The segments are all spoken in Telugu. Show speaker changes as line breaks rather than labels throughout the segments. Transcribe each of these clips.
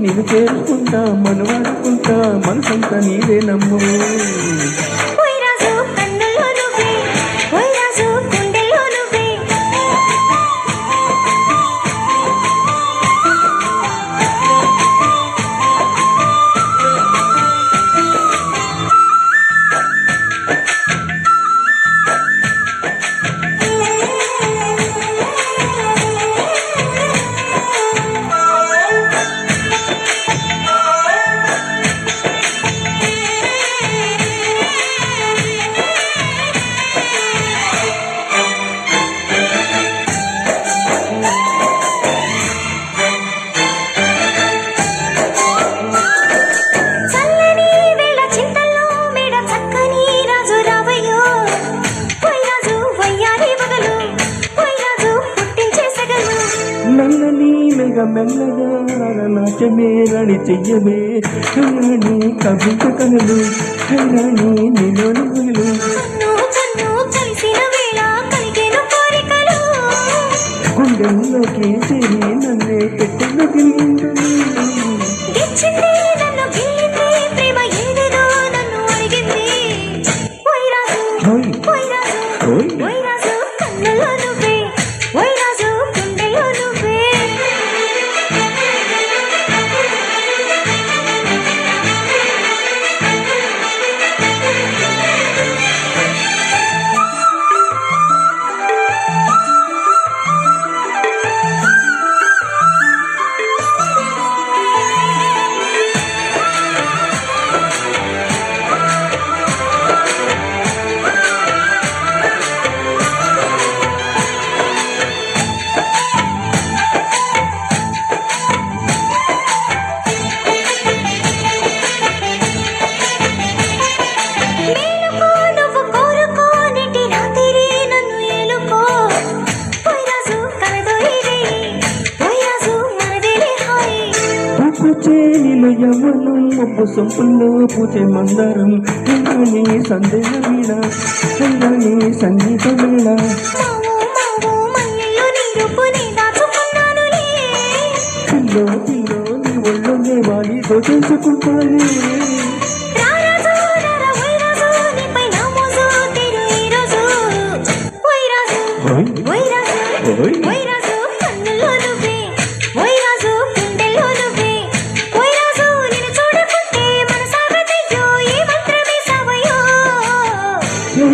నేను చేరుకుంటా మనవాడుకుంటా మనసంతా నీవే నమ్ము మెల్లగా నాట్యమేరాణి చెయ్యవే రాణి కవిత కనులు రాణి నిన్ను గుండెల్లోకి చేరి నన్నే పెట్టెలోకి యవ్వనం ఒప్పు సొంపుల్లో పూచే మందరం నీ సందేహ వీణ నీ సంగీత వేళ పిల్లో పిల్లో నీ ఒళ్ళోనే వాడితో చేసుకుంటానే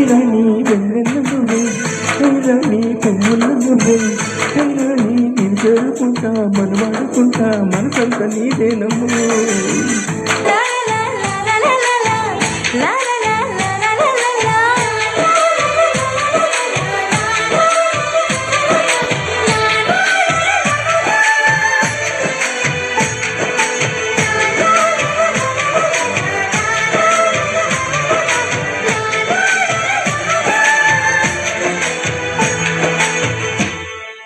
రాణి వెన్నెల నువ్వే రాణి కొమ్ముల నువ్వే రాణి నేను చేరుకుంటా మనవాడుకుంటా మనసంతా నీదే నమ్ము